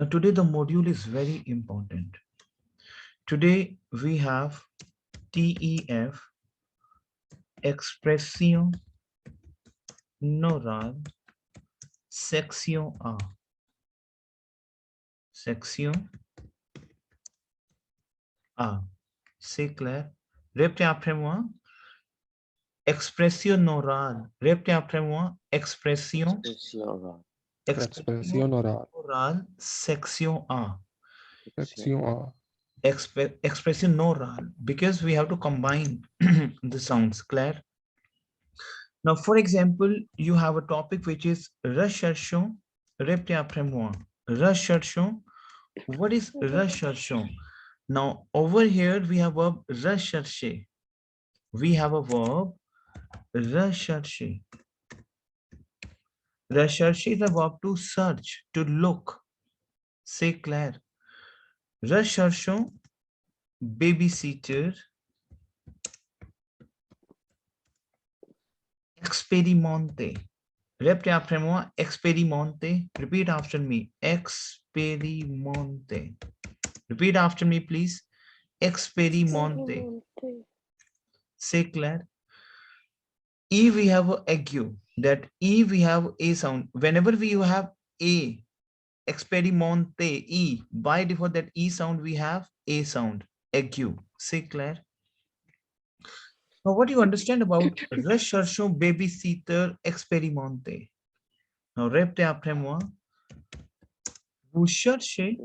Now today the module is very important. Today we have TEF, expression orale, section A. Section A. C'est clair? Répétez après moi. Expression orale. Répétez après moi. Expression Expression orale. Expression Expresión oral. orale, section A. Sección A. Expression orale, because we have to combine the sounds. Claire? Now, for example, you have a topic which is recherchons. Répétez après moi. Recherchons. What is recherchons? Now, over here we have verb rechercher. We have a verb rechercher. Rechercher is a verb to search, to look. C'est clair. Recherchons babysitter, experimente. Répétez après moi, experimente. Repeat after me, experimente. Repeat after me, please. Experimente. C'est clair? E we have a ague. That E we have a sound. Whenever we have a, experimente, E, by default that E sound we have a sound. Ague. C'est clair? Now, what do you understand about recherchons babysitter expérimenté? Now, répétez après moi. Vous cherchez,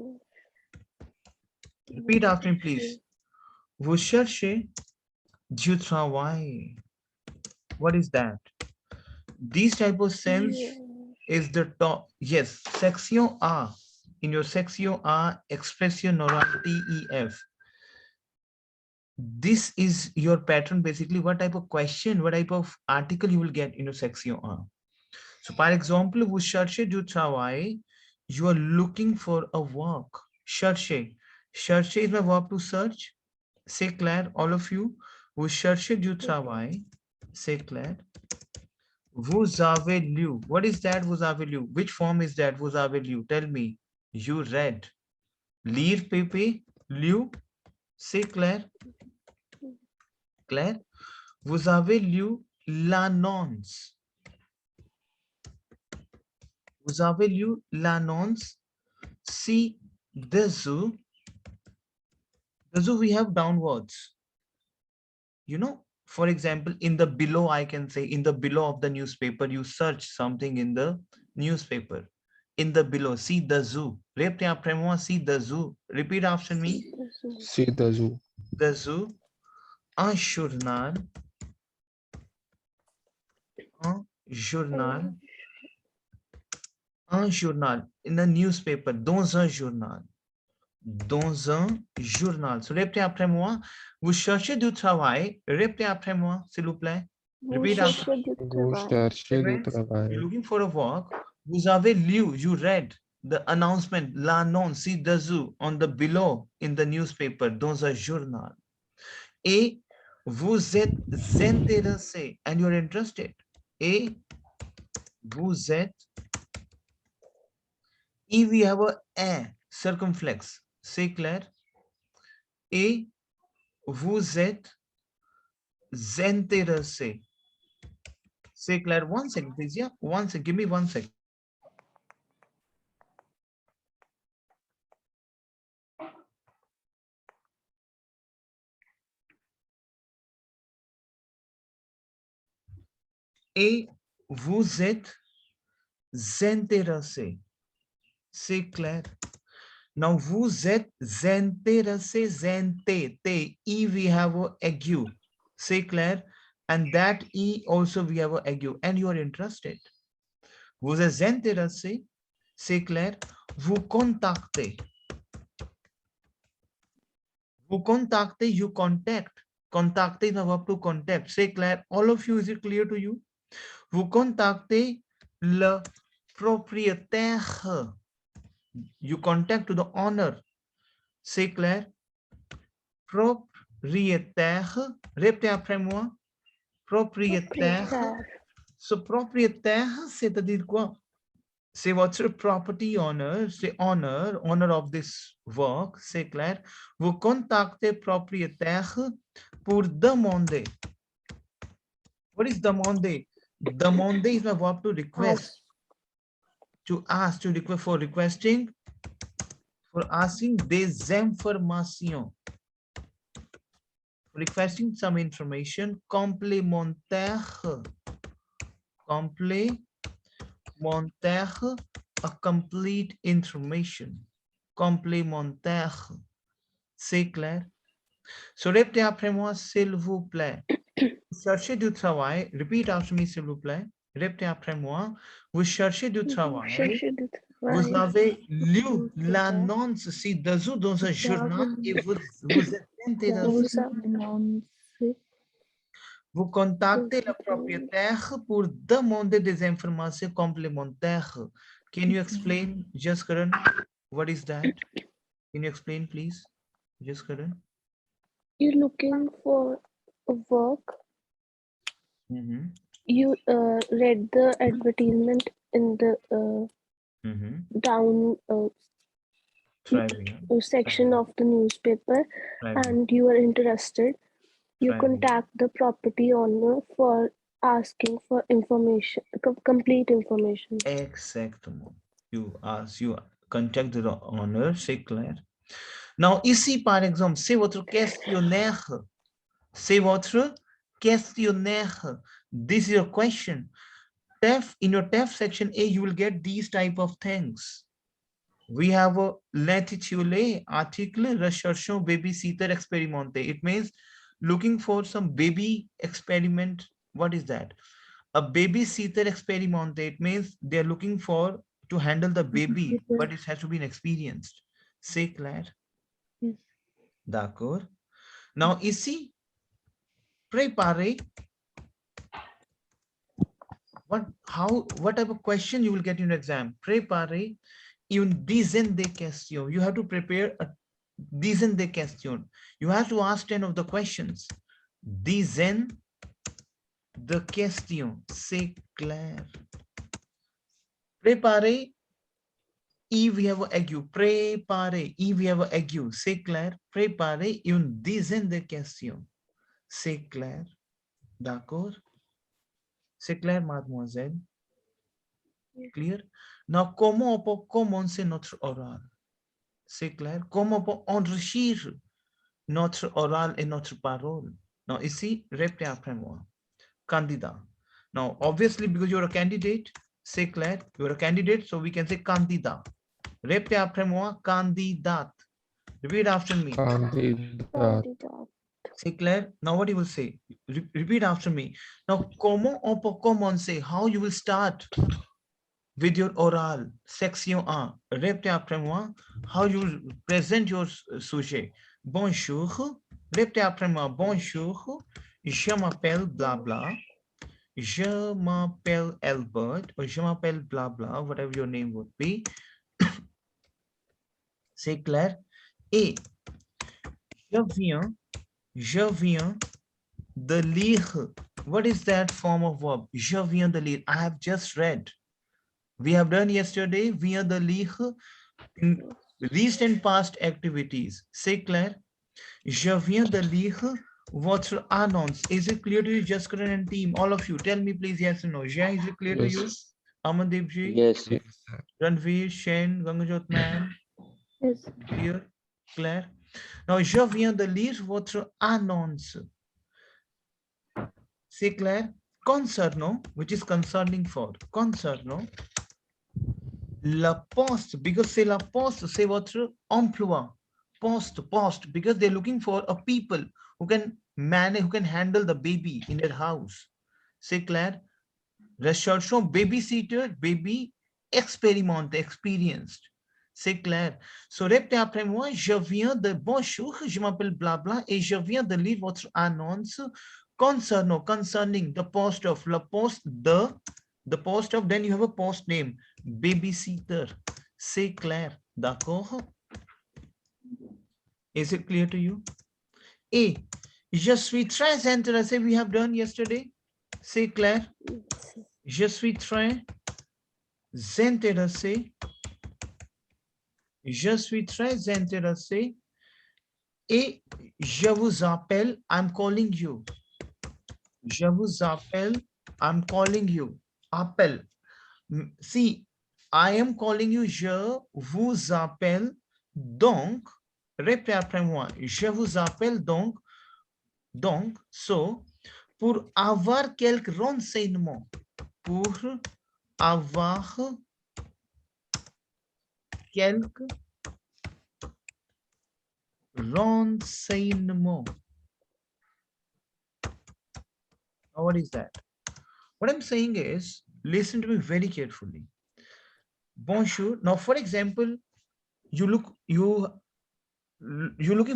repeat after me, please. Vous cherchez du travail. What is that? This type of sense is the top. Yes, section A. In your section A, expression orale TEF. This is your pattern, basically. What type of question, what type of article you will get in your section A. So, for example, vous cherchez du travail. You are looking for a work. Chercher. Chercher is a verb to search. C'est clair, all of you. Vous cherchez du travail. C'est clair. Vous avez lu. What is that? Vous avez lu. Which form is that? Vous avez lu. Tell me. You read. Lire, Pepe. Lu. C'est clair. Claire. Vous avez lu l'annonce. Vous avez lu l'annonce ci-dessous. Dessous we have downwards. You know, for example, in the below, I can say in the below of the newspaper, you search something in the newspaper. In the below, ci-dessous. Répétez après moi, ci-dessous. Repeat after me. Ci-dessous. Dessous. Un journal. Un journal. Un journal. In a newspaper. Dans un journal. Dans un journal. So, répétez après moi. Vous cherchez du travail. Répétez après moi, s'il vous plaît. Repeat after. Vous cherchez du You're travail. looking for a work. Vous avez lu, you read the announcement, l'annonce ci-dessous, on the below in the newspaper, dans un journal. Et vous êtes intéressé and you're interested. Et vous êtes. If we have a circumflex, c'est clair? Et vous êtes intéressé. C'est clair? 1 second, please. Yeah, 1 second. Give me 1 second. Et vous êtes intéressé. C'est clair? Now, vous êtes intéressé, T, E, we have a ague. C'est clair? And that E also we have a ague. And you are interested. Vous êtes intéressé, c'est clair? Vous contactez. Vous contactez, you contact. Contacter is a verb to contact. C'est clair? All of you, is it clear to you? Vous contactez le propriétaire. You contact to the owner. C'est clair? Propriétaire. Répétez après moi. Propriétaire. So, propriétaire, c'est-à-dire quoi? Say what's your property owner? Say owner of this work. Say Claire. Vous contactez propriétaire pour demander. What is demander? Demander is my verb to request. To ask, to request, for requesting, for asking des informations. Requesting some information complémentaire. Complémentaire, a complete information. Complémentaire. C'est clair? So répétez après moi, s'il vous plaît. Cherchez du travail. Repeat after me, s'il vous plaît. Répétez après moi. Vous cherchez du travail. Vous avez lu l'annonce ci-dessous dans un journal et vous êtes intéressé. Vous contactez le propriétaire pour demander des informations complémentaires. Can you explain, Jaskaran, what is that? Can you explain, please, Jaskaran? You're looking for a work. You read the advertisement in the down section of the newspaper, and you are interested. You contact the property owner for asking for information, complete information. Exactement. You contact the owner, c'est clair. Now, ici, par exemple, c'est votre questionnaire. C'est votre questionnaire. This is your question. In your TEF section A, you will get these type of things. We have a l'intitulé article recherchons babysitter expérimenté. It means looking for some baby experiment. What is that? A babysitter expérimenté. It means they're looking for to handle the baby, but it has to be experienced. C'est clair? Yes. D'accord. Now, ici, préparer. What type of question you will get in your exam? Préparer une dizaine de questions. You have to prepare a dizaine de questions. You have to ask 10 of the questions. Dizaine de questions. C'est clair. Préparer. If we have an aiguë. Préparer. If we have an aiguë. C'est clair. Préparer une dizaine de questions. C'est clair. D'accord? C'est clair, mademoiselle? Clear? Now, comment on peut commencer notre oral? C'est clair? Comment on peut enrichir notre oral et notre parole? Now, ici, répétez après moi. Candidat. Now, obviously, because you're a candidate, c'est clair? You're a candidate, so we can say candidat. Répétez après moi, candidat. Repeat after me. Candidat. C'est clair? Now, what you will say? Repeat after me. Now, comment on peut commencer? How you will start with your oral, section 1. Répétez après moi. How you present your sujet. Bonjour. Répétez après moi. Bonjour. Je m'appelle blabla. Je m'appelle Albert. Or je m'appelle blabla. Whatever your name would be. C'est clair? Et je viens de lire. What is that form of verb? Je viens de lire. I have just read. We have done yesterday, vient de lire in recent past activities. C'est clair? Je viens de lire votre annonce. Is it clear to you, Jaskaran and team? All of you, tell me please yes or no. Jai, is it clear to you? Amandeep ji? Yes. Ranveer, Shane, Gangajot man? Yes. Clear? Claire? Now, je viens de lire votre annonce. C'est clair? Concernant, which is concerning for. Concernant la poste, because c'est la poste, c'est votre emploi. Poste, because they're looking for a people who can manage, who can handle the baby in their house. C'est clair? Recherchons babysitter, baby expérimenté, experienced. C'est clair? So répétez après moi, je viens de bonjour, je m'appelle blabla et je viens de lire votre annonce concerning the post of, la poste de, the post of, then you have a post name, babysitter. C'est clair? D'accord? Is it clear to you? Et je suis très intéressé, we have done yesterday. C'est clair? Je suis très, J'intéressé. Je suis très intéressé. Et je vous appelle, I'm calling you. Je vous appelle, I'm calling you. Appelle. See, I am calling you, je vous appelle, donc, répétez après moi, je vous appelle donc, so, pour avoir quelques renseignements, pour avoir quelques renseignements. Now, what is that? What I'm saying is, listen to me very carefully. Bonjour. Now, for example, you're looking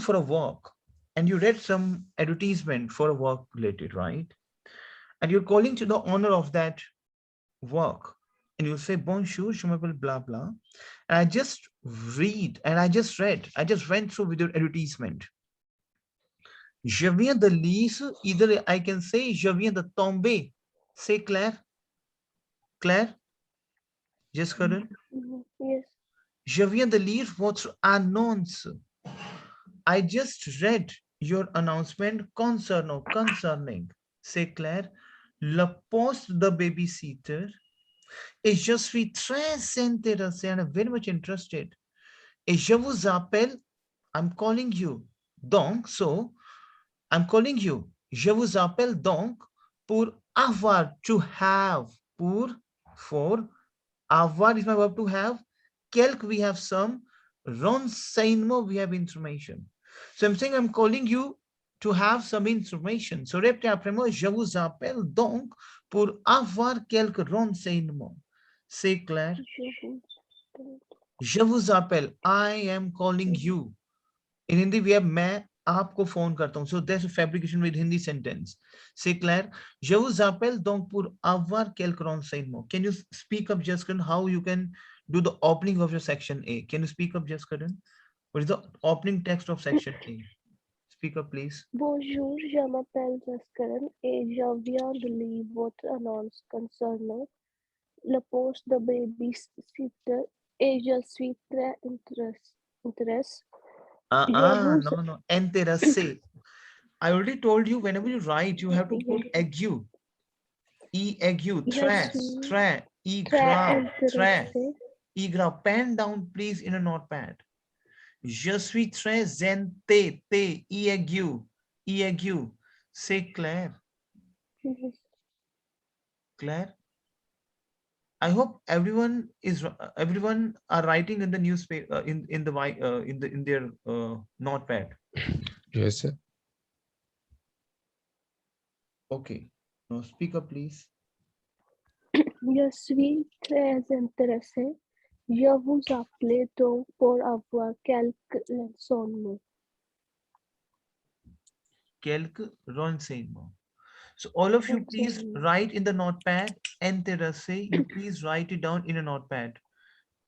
for a work and you read some advertisement for a work related, right? And you're calling to the owner of that work and you'll say, bonjour, je m'appelle blah, blah. And I just went through with your advertisement. Je viens de lire, either I can say, je viens de tomber. Say Claire. Claire? Yes, Karan? Yes. Je viens de lire votre annonce. I just read your announcement concerning. Say Claire. Le poste de babysitter. Et je suis très intéressé and I'm very much interested. Et je vous appelle, I'm calling you. Donc, so, I'm calling you. Je vous appelle donc pour avoir, to have, for, avoir is my verb to have, quelque we have some, renseignement we have information. So I'm saying I'm calling you to have some information. So répétez après moi, je vous appelle donc pour avoir quelques renseignements. C'est clair? Je vous appelle. I am calling you. In Hindi we have मैं आपको phone करता हूँ. So there's a fabrication with Hindi sentence. C'est clair? Je vous appelle donc pour avoir quelques renseignements. Can you speak up, Jaskaran, how you can do the opening of your section A? Can you speak up, Jaskaran? What is the opening text of section A? Speak up, please. Bonjour, je m'appelle Jaskaran et je viens de lire votre annonce concernant le poste de babysitter et je suis très intéressé. No. Intéressé. I already told you whenever you write, you have to put ague. E-ague, très, igra. Pen down, please, in a notepad. Je suis très zenté, e-ague. Say Claire. Claire. I hope everyone are writing in the newspaper in their notepad. Yes, sir. Okay. Now speak up, please. Je suis très intéressé. Je vous appelle donc pour avoir quelques renseignements. Quelques renseignements. So all of you please write in the notepad. Intéressé. You please write it down in a notepad.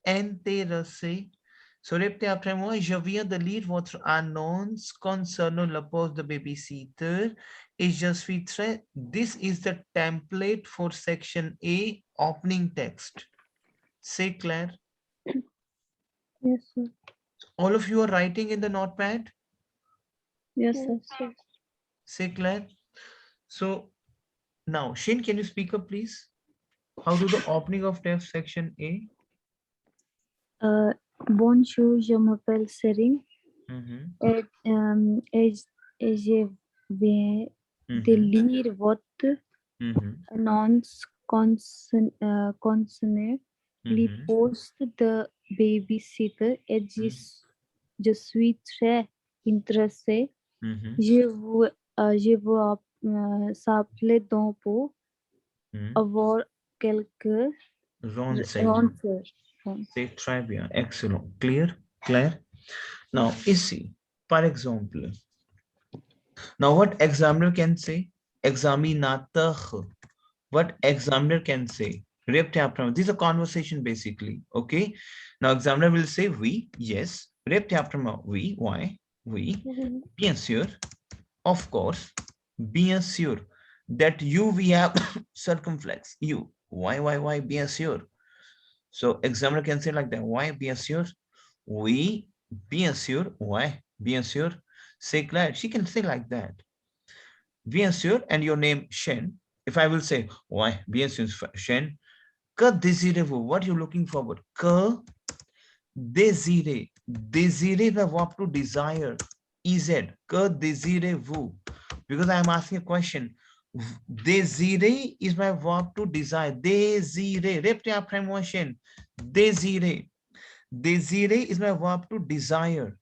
Intéressé. So répétez après moi. Je viens de lire votre annonce concernant le poste de babysitter. Et je suis très. This is the template for section A, opening text. Say Claire. Yes, sir. All of you are writing in the notepad? Yes, sir. Say Claire. So now, Shin, can you speak up, please? How do the opening of text section A? Bonjour, je m'appelle Sering et je viens de lire votre annonce concernant les postes de babysitter et je suis très intéressé. Je vous appelle donc pour avoir quelques renseignements. C'est très bien, excellent. Clear? Claire? Now, ici, par exemple, now what examiner can say? Examinateur. What examiner can say? This is a conversation basically, okay? Now, examiner will say we, yes. We, why? We, bien sûr, of course, bien sûr. That you, we have circumflex, you. Why, bien sûr? So examiner can say like that. Why? Bien sûr. Oui. Bien sûr. Why? Bien sûr. C'est clair. She can say like that. Bien sûr. And your name Shen. If I will say, why? Bien sûr, Shen. Que désirez-vous? What you looking forward? Que désirez. Désirez the verb to desire. EZ. Que désirez-vous? Because I am asking a question. Désirez is my verb to desire. Désirez. Répétez après moi, Shen. Désirez. Désirez is my verb to desire.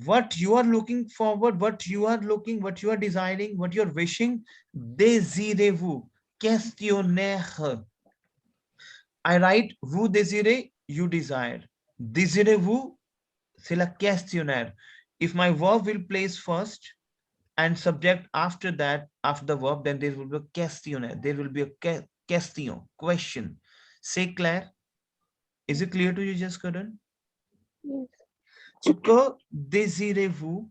What you are looking forward, what you are looking, what you are desiring, what you are wishing. Désirez-vous? Questionnaire. I write vous désirez, you desire. Désirez-vous? C'est la questionnaire. If my verb will place first and subject after that, after the verb, then there will be a questionnaire. There will be a question. C'est clair? Is it clear to you, just Karan? Yes. So, que désirez-vous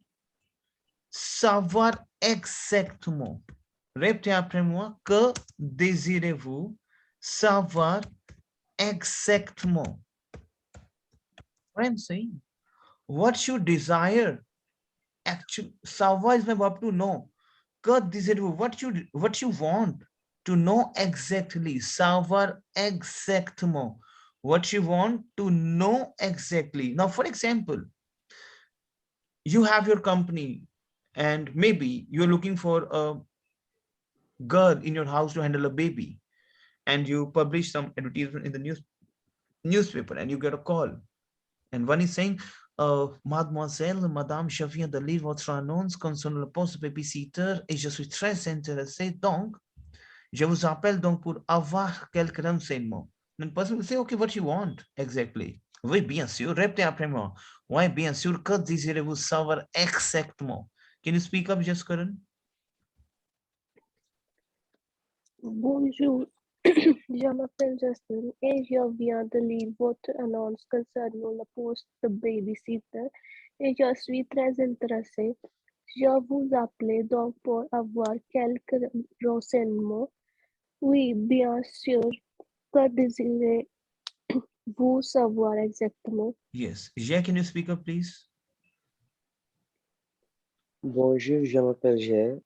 savoir exactement? Répétez après moi. Que désirez-vous savoir exactement? What I'm saying. What you desire. Actually, savoir is my verb to know. Que désirez-vous? What you want to know exactly. Savoir exactement. What you want to know exactly. Now, for example, you have your company and maybe you're looking for a girl in your house to handle a baby, and you publish some advertisement in the newspaper and you get a call, and one is saying, Mademoiselle, Madame, je viens de lire votre annonce concernant le poste de babysitter et je suis très intéressé, donc je vous appelle donc pour avoir quelques renseignements. Then person will say, okay, what you want exactly? Oui, bien sûr, répétez après moi. Oui, bien sûr, que désirez-vous savoir exactement? Can you speak up, just Karan? Bonjour, je m'appelle Justin et je viens de lire votre annonce concernant le poste de babysitter et je suis très intéressée. Je vous appelais donc pour avoir quelques renseignements. Oui, bien sûr. Que désirez-vous savoir exactement? Yes. Jay, can you speak up, please? Bonjour, je m'appelle Jay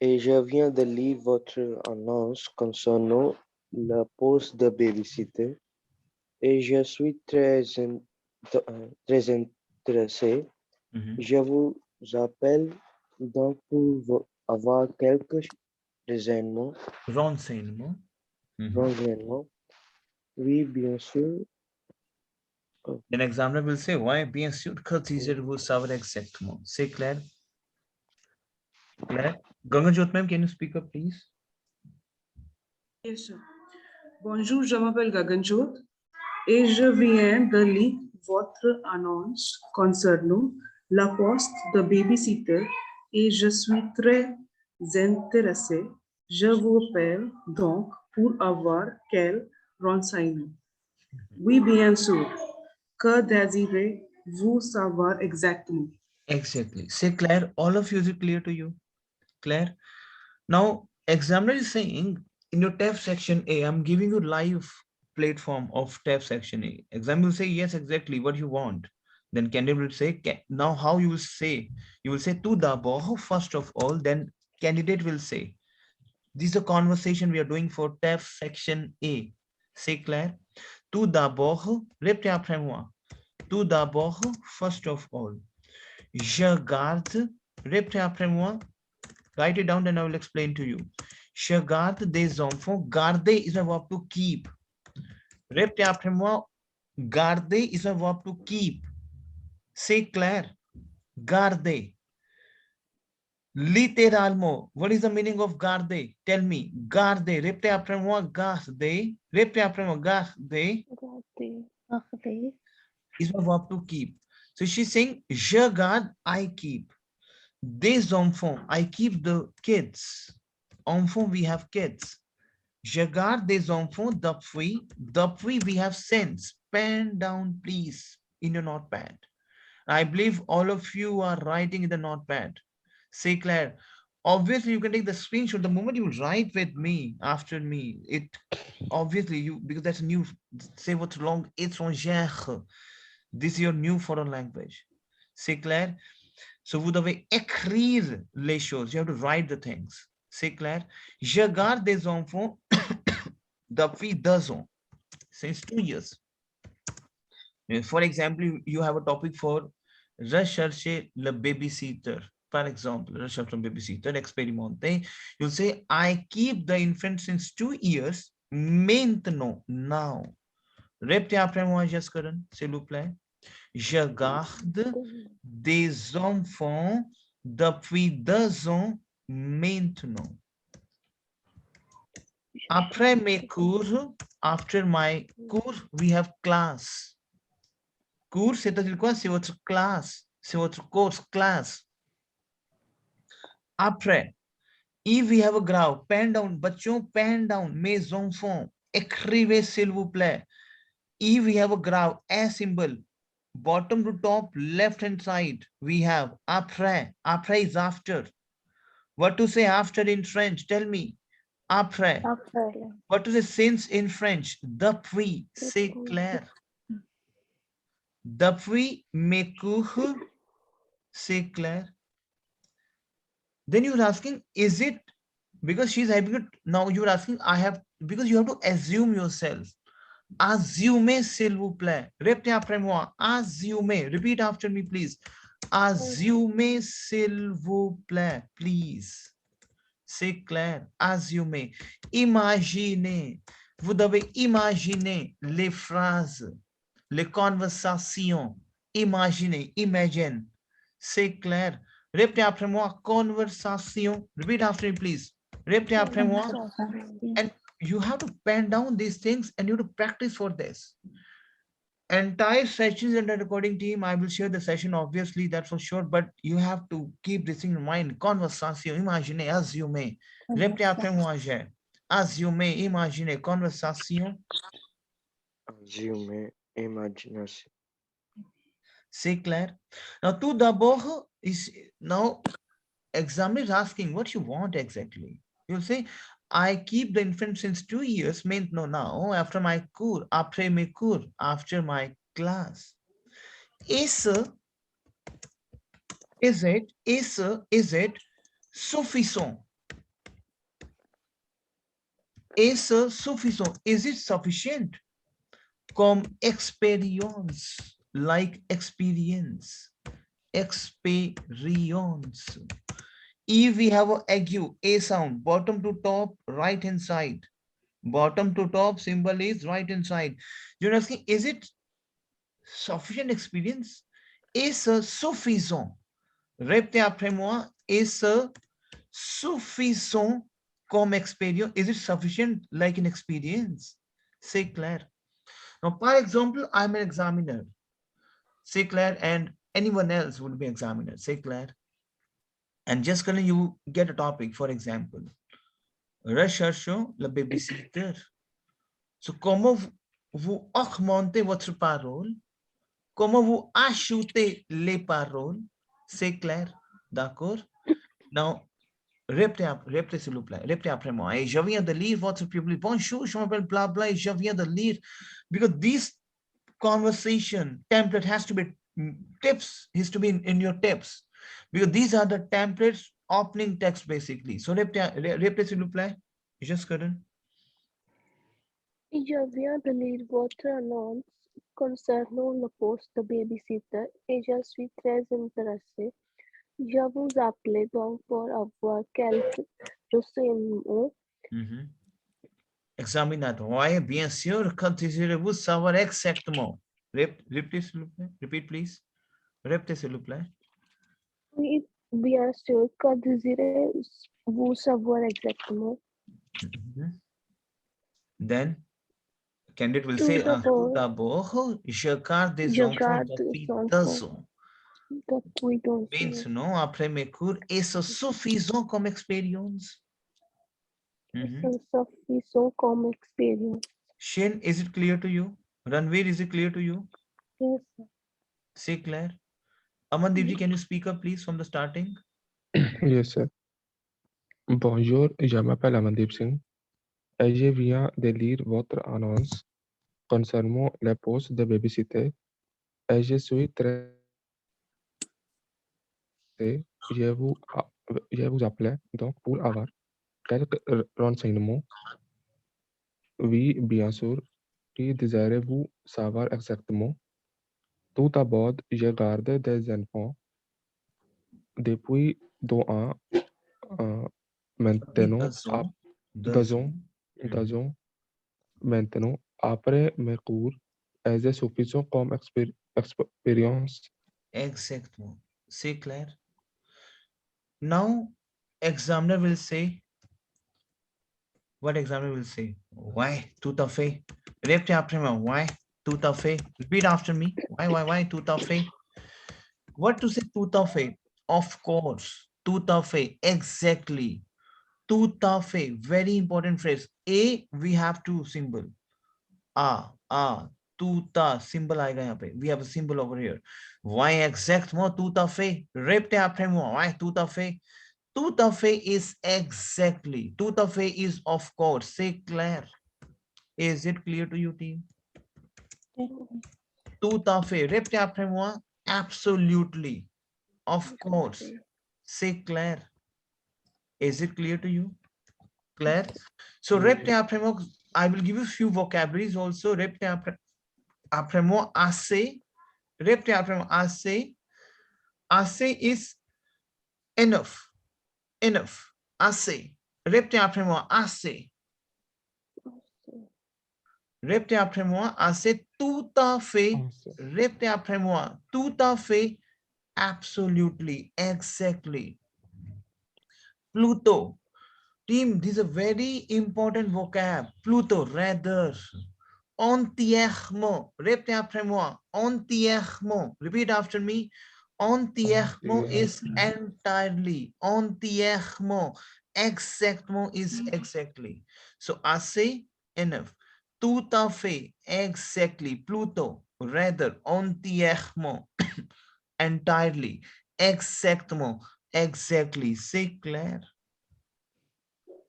et je viens de lire votre annonce concernant le poste de babysitter et je suis très intéressé. Je vous appelle donc pour avoir quelques renseignements. Renseignements. Oui, bien sûr. Then examiner will say, why? Bien sûr que désirez-vous savoir exactement? C'est clair? Claire? Ganganjot ma'am, can you speak up, please? Yes, sir. Bonjour, je m'appelle Gaganjot et je viens de lire votre annonce concernant la poste de babysitter et je suis très intéressé. Je vous appelle donc pour avoir quelques renseignements. Oui, bien sûr. Que désirez-vous savoir exactement? Exactly. Say, Claire, all of you, is it clear to you? Claire? Now, examiner is saying, in your TAFE section A, I'm giving you live platform of TAFE section A. Examiner will say, yes, exactly what you want. Then candidate will say, now how you will say? You will say, tout d'abord, first of all, then candidate will say, this is a conversation we are doing for TAFE section A. C'est clair? Tout d'abord, répétez après moi. Tout d'abord, first of all. Je garde, répétez après moi. Write it down, then I will explain to you. Je garde des enfants. Garder is a verb to keep. Répétez après moi. Garder is a verb to keep. C'est clair? Garder. Littéralement, what is the meaning of garder? Tell me. Garder. Répétez après moi. Garder. Répétez après moi. Garder. Garder. Is a verb to keep. So she's saying, je garde, I keep. Des enfants, I keep the kids. Enfants, we have kids. Je garde des enfants depuis. Depuis, we have since. Pen down, please, in your notepad. I believe all of you are writing in the notepad. C'est clair. Obviously, you can take the screenshot the moment you write with me after me. It obviously you because that's new. C'est votre langue étrangère. This is your new foreign language. C'est clair? So vous devez écrire les choses. You have to write the things. C'est clair? Je garde des enfants depuis 2 ans. Since 2 years. For example, you have a topic for rechercher le babysitter. Par exemple, rechercher le babysitter, expérimenter. You'll say, I keep the infant since 2 years. Maintenant, now. Répétez après moi, Jaskaran, s'il vous plaît. Je garde des enfants depuis 2 ans maintenant. Après mes cours, after my cours, we have class. Cours, c'est-à-dire quoi? C'est votre classe, c'est votre course, class. Après, if we have a graph, pen down, bachon, pen down, mes enfants, écrivez s'il vous plaît. If we have a graph, a symbol, bottom to top, left hand side, we have après. Après is after. What to say after in French? Tell me. Après. Après. What to say since in French? Depuis. C'est clair. Depuis mes cours, c'est clair. Then you're asking, is it because she's having it now? You're asking, I have, because you have to assume yourself. Assumez, s'il vous plaît. Répétez après moi. Assumez. Repeat after me, please. Assumez, s'il vous plaît, please. C'est clair. Assumez. Imaginez. Vous devez imaginer les phrases, les conversations. Imaginez, imagine. C'est clair. Répétez après moi. Conversation. Repeat after me, please. Répétez après moi. And you have to pen down these things and you have to practice for this. Entire sessions and the recording team, I will share the session, obviously, that's for sure, but you have to keep this in mind. Conversation, imaginez, assumez. Répétez après moi, j'ai. Assumez, imaginez, conversation. Assumez, imagination. C'est clair. Now, tout d'abord, now, examiner is asking what you want exactly. You'll say, I keep the infant since 2 years, means no, now, after my cours, après mes cours, after my class. Is it suffisant? Is suffisant? Is it sufficient? Comme expérience, like experience. Experience. If we have a ague, a sound, bottom to top, right hand side. Bottom to top symbol is right hand side. You're asking, is it sufficient experience? Is suffisant? Répétez après moi. Is suffisant comme expérience? Is it sufficient like an experience? C'est clair. Now, for example, I'm an examiner. C'est clair, and anyone else would be examiner. C'est clair. And just gonna you get a topic, for example, recherchons le babysitter. So, comment vous augmentez votre parole? Comment vous ajoutez les paroles? C'est clair, d'accord? Now, répétez s'il vous plaît, répétez après moi. Et je viens de lire votre public. Bonjour, je m'appelle blah blah. Et je viens de lire. Because this conversation template has to be tips, has to be in your tips. Because these are the templates opening text basically. So répétez s'il vous plaît. Just couldn't. Je viens de lire votre annonce concernant le poste de babysitter et je suis très intéressée. Je vous appelais donc pour avoir quelques renseignements. Examinateur. Oui, bien sûr. Que désirez-vous savoir exactement? Répétez s'il vous plaît. Repeat please. Répétez s'il vous plaît. Oui, bien sûr. Que désirez-vous savoir exactement? Then, candidate will say, tout d'abord, je garde des enfants depuis 2 ans. Maintenant, après mes cours, est-ce suffisant comme expérience? Suffisant comme expérience. Shin, is it clear to you? Ranveer, is it clear to you? Yes, sir. C'est clair. Amandeep ji, can you speak up please from the starting? Yes, sir. Bonjour, je m'appelle Amandeep Singh et je viens de lire votre annonce concernant le poste de babysitter et je suis très intéressé. Je vous appelais donc pour avoir quelques renseignements. Oui, bien sûr, que désirez-vous savoir exactement? Tout d'abord, je garde des enfants depuis 2 ans Depuis maintenant, 10 ans. 2 10 ans, ans. 2 ans maintenant, après mes cours, est suffisant comme expérience. Exactement. C'est clair. Now, examiner will say, what examiner will say? Why? Tout à fait. Répétez après moi. Why? Tout à fait. Repeat after me. Why? Tout à fait. What to say? Tout à fait. Of course. Tout à fait. Exactly. Tout à fait. Very important phrase. A, we have two symbol. A, tout à symbol आएगा यहाँ पे. We have a symbol over here. Why exactement tout à fait? Répétez après moi. Why tout à fait? Tout à fait is exactly. Tout à fait is of course. C'est clair. Is it clear to you, team? Tout à fait. Répétez après moi. Absolutely. Of course. C'est clair. Is it clear to you? Claire? So répétez après moi. I will give you few vocabularies also. Répétez après moi. Assez. Répétez après moi. Assez. Assez is enough. Enough. Assez. Répétez après moi. Assez. Répétez après moi. Assez. Tout à fait. Répétez après moi. Tout à fait. Absolutely. Exactly. Pluto. Team, this is a very important vocab. Pluto, rather. Entièrement. Répétez après moi. Entièrement. Repeat after me. Entièrement is entirely. Entièrement. Exactement is exactly. So assez, enough. Tout à fait, exactly. Pluto, rather, entièrement, entirely, exactement, exactly. C'est clair?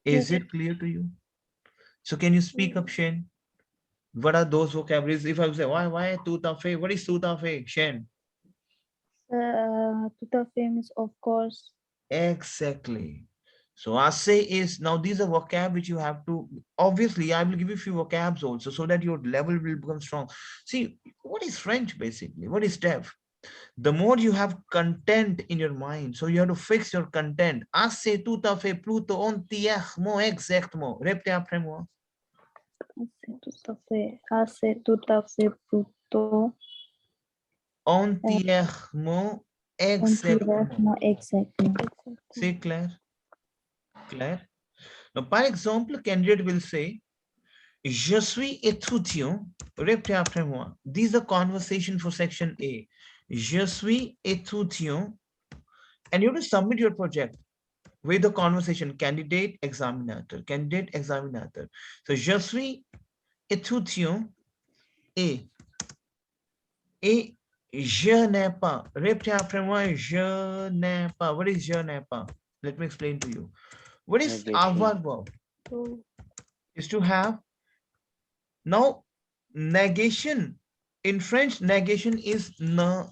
Is it clear to you? So can you speak up, Shane? What are those vocabularies? If I say, why tout à fait? What is tout à fait, Shane? Tout à fait means of course. Exactly. So assez is, now these are vocab which you have to, obviously I will give you a few vocabs also so that your level will become strong. See, what is French basically? What is deaf? The more you have content in your mind, so you have to fix your content. Assez, tout à fait, pluto, entièrement, exactement. Répétez après moi. Assez tout à fait plutôt. Entièrement, exactement. Entièrement, exactement. C'est clair? Clair? Now, par exemple, candidate will say, je suis étudiant. Répétez après moi. This is a conversation for section A. Je suis étudiant. And you have to submit your project with the conversation candidate examinateur. Candidate examinateur. So, je suis étudiant et je n'ai pas. Répétez après moi. Je n'ai pas. What is je n'ai pas? Let me explain to you. What is avoir verb? Is to have. Now, negation. In French, negation is ne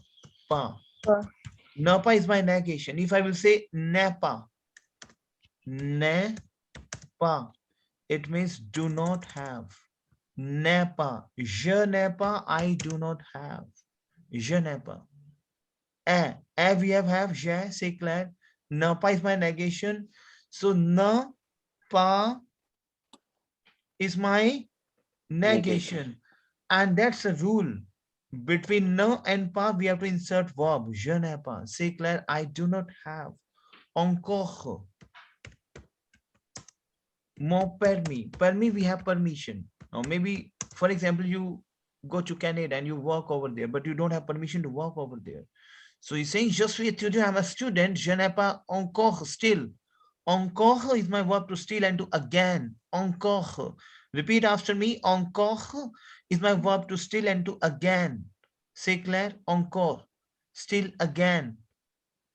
pas. Ne pas is my negation. If I will say ne pas, it means do not have. Ne pas. Je n'ai pas, I do not have. Je n'ai pas. We have, je, c'est clair. Ne pas is my negation. So ne pas is my negation. And that's a rule. Between ne and pas, we have to insert verb. Je n'ai pas. C'est clair, I do not have. Encore. Mon permis. Permis, we have permission. Now maybe, for example, you go to Canada and you work over there, but you don't have permission to work over there. So he's saying, je suis étudiant, I'm a student, je n'ai pas encore, still. Encore is my verb to still and to again. Encore. Repeat after me. Encore is my verb to still and to again. C'est clair? Encore. Still again.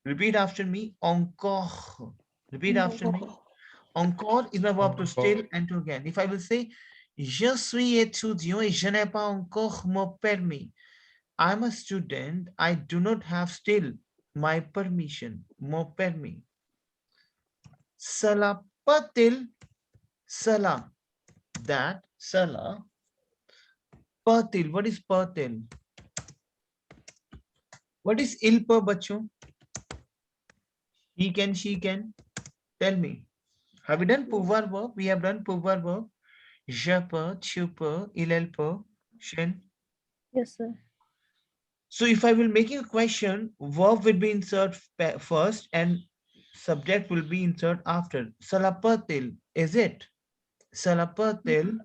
Repeat after me. Encore. Repeat after me. Encore is my verb to Encore. still and to again. If I will say, je suis étudiant et je n'ai pas encore mon permis. I'm a student. I do not have still my permission, mon permis. Cela peut-il, cela, that, cela, peut-il, what is peut-il? What is il peut, bachon? He can, she can. Tell me. Have we done pouvoir verb? We have done pouvoir verb. Je peux, tu peux, il, elle peut, Shen. Yes, sir. So if I will make a question, verb will be insert first and subject will be insert after. Cela peut-il, is it? Cela peut-il,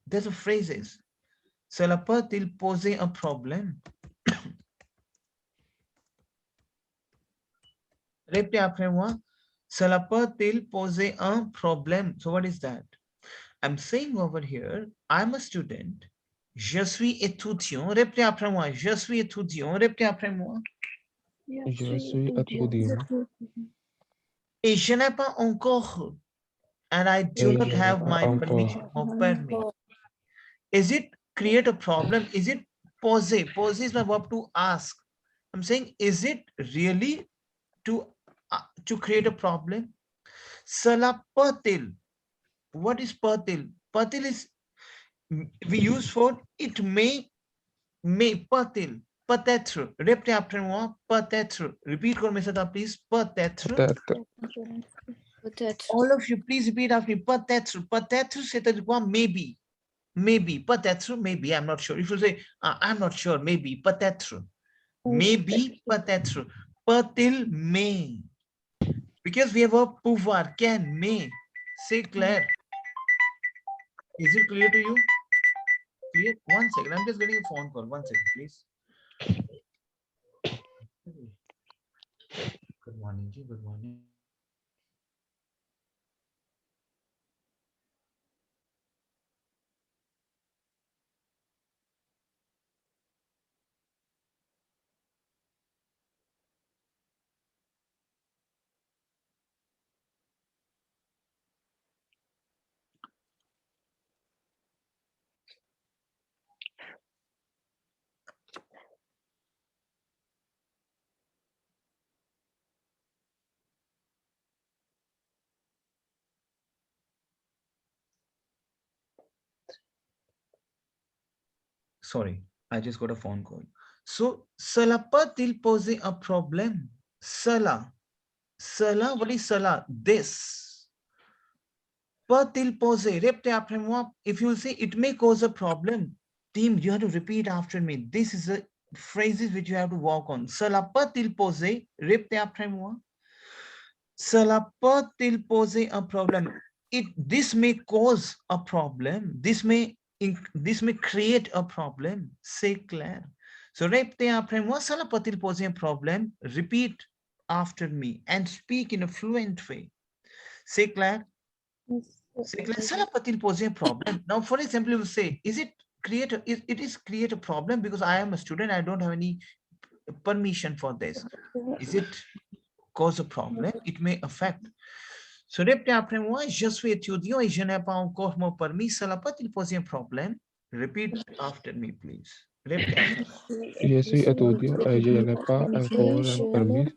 there's a phrases. Cela peut-il poser un problème? Répétez après moi. Cela peut-il poser un problème? So what is that? I'm saying over here, I'm a student. Je suis étudiant. Répétez après moi. Je suis étudiant. Répétez après moi. Je suis étudiant. Et je n'ai pas encore. And I do Et not je n'ai have pas my encore. permission or permit. Is it create a problem? Is it poser? Poser is my verb to ask. I'm saying, is it really to create a problem? Cela peut-il. What is peut-il? Peut-il is we use for it may peut-il. Peut-être. Répétez après moi. Peut-être. Repeat karo mere sath please. Peut-être. Peut-être. All of you, please repeat after me. Peut-être. Peut-être, c'est quoi? Maybe. Maybe. Peut-être. Maybe. I'm not sure. If you say, I'm not sure. Maybe. Peut-être. Maybe. Peut-être. Peut-il, may. Because we have a pouvoir. Can, may. Say Claire. Is it clear to you? Clear? 1 second. I'm just getting a phone call. 1 second, please. Good morning, ji. Good morning. Sorry, I just got a phone call. So, cela peut-il poser un problème? Cela. Cela, what is cela? This. Peut-il poser? Répétez après moi. If you say it may cause a problem, team, you have to repeat after me. This is the phrases which you have to work on. Cela peut-il poser? Répétez après moi. Cela peut-il poser un problème? This may cause a problem. This may create a problem. Say Claire. So répétez après moi. Cela peut-il poser un problème? Repeat after me and speak in a fluent way. Say Claire. Say Claire. Cela peut-il poser un problème? Now, for example, you will say, it is create a problem because I am a student. I don't have any permission for this. Is it cause a problem? It may affect. So, répétez après moi, je suis étudiant et je n'ai pas encore mon permis. Cela peut-il poser un problème? Repeat after me, please. Répétez après moi. Je suis étudiant et je n'ai pas encore un permis.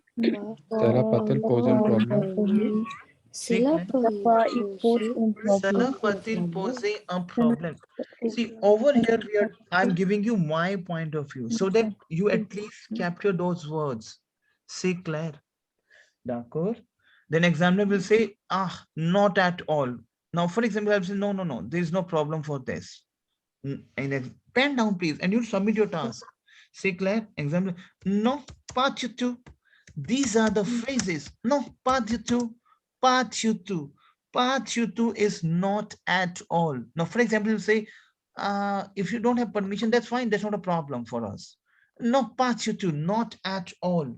Cela peut-il poser un problème? Cela peut pas y poser un Cela problème. peut-il poser un problème? See, over here, I'm giving you my point of view so that you at least capture those words. Say Claire. D'accord? Then examiner will say, not at all. Now, for example, I'll say, no, there is no problem for this. And pen down, please, and you submit your task. Say Claire, examiner, no, pas du tout. These are the phrases. No, pas du tout, pas du tout. Pas du tout is not at all. Now, for example, you say, if you don't have permission, that's fine. That's not a problem for us. No, pas du tout, not at all.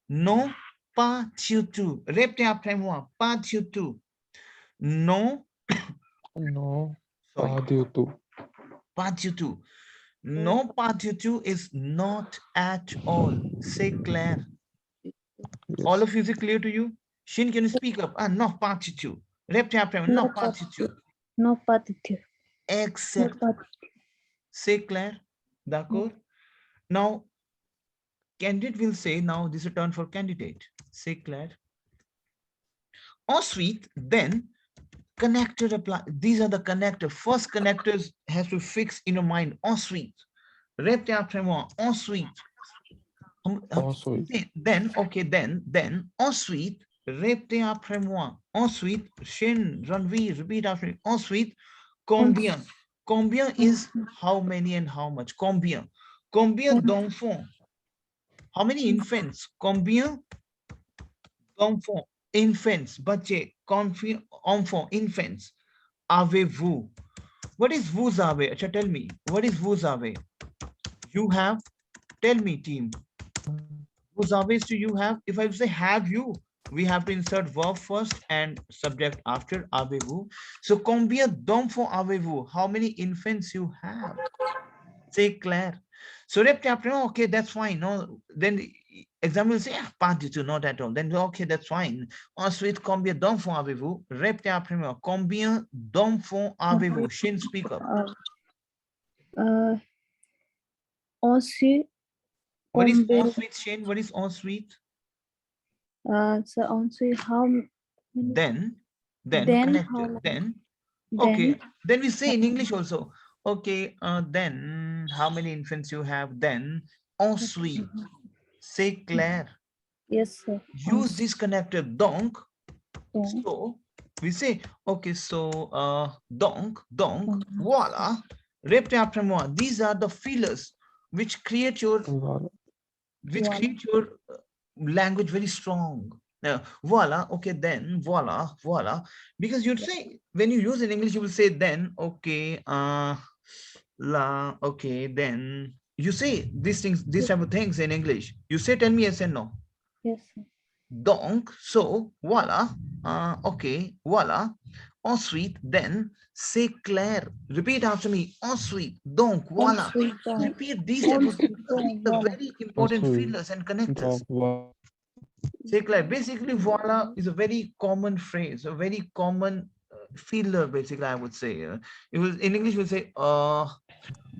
No, pas du tout. Répétez après moi. Pas du tout. Non. Non, Sorry. pas du tout. Pas du tout. No, pas du tout is not at all. Say Claire. Yes. All of you, is it clear to you? Shin, can you speak up? No, pas du tout. Reptile après moi, non, pas attitude. Non, pas attitude. Exact. C'est clair? D'accord? Now, candidate will say, now this is a turn for candidate. C'est clair? Ensuite, then, connector apply. These are the connectors. First connectors has to fix in your mind. Ensuite. Reptile après moi. Ensuite. Ensuite. Then, okay, then, ensuite, répétez après moi. Ensuite, Shin, Ranveer, repeat after me. Ensuite, combien? Combien is how many and how much? Combien? Combien d'enfants? How many infants? Combien d'enfants? Infants, बच्चे, combien enfants, infants, avez-vous? What is vous avez? Acha, tell me, what is vous avez? You have, tell me, team. Vous avez, do you have? If I say have you, we have to insert verb first and subject after, avez-vous. So, combien d'enfants avez-vous? How many infants you have? C'est clair. So, okay, that's fine. No, then example will say, pas du tout, not at all. Then, okay, that's fine. Ensuite, combien d'enfants avez-vous? Répétez après moi. Combien d'enfants avez-vous? Shin, speak up. Ensuite, What is ensuite, Shane? What is ensuite? so ensuite, how many? Then connected. Then, okay. Then we say in English also. Okay, then how many infants you have? Then ensuite. C'est clair. Yes, sir. Use this connector donc. So we say, okay, so donc, voila. Répétez après moi. These are the fillers which create your create your language very strong. Now, voila, okay, then, voila. Because you'd say, when you use in English, you will say then, okay, la, okay, then. You say these things, these type of things in English. You say, tell me yes and no. Yes, sir. Donc, so, voila, okay, voila. Ensuite, then, c'est clair. Repeat after me. Ensuite, donc, voila. Repeat these type of things. The very important fillers and connectors. C'est clair. Basically, voila is a very common phrase, a very common filler, basically, I would say. It was in English, we'll say,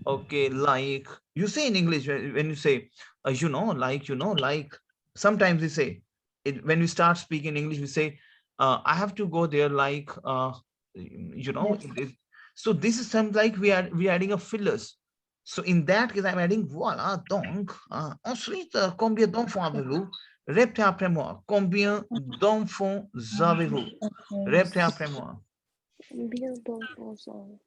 okay, like, you say in English, when you say, you know, like, sometimes we say, when we start speaking English, we say, I have to go there, like, you know, yes. So this is something like we are adding a fillers. So in that case, I'm adding voilà, donc, ensuite, combien d'enfants avez-vous? Répétez après moi. Combien d'enfants avez-vous? Répétez après moi. Combien d'enfants avez-vous?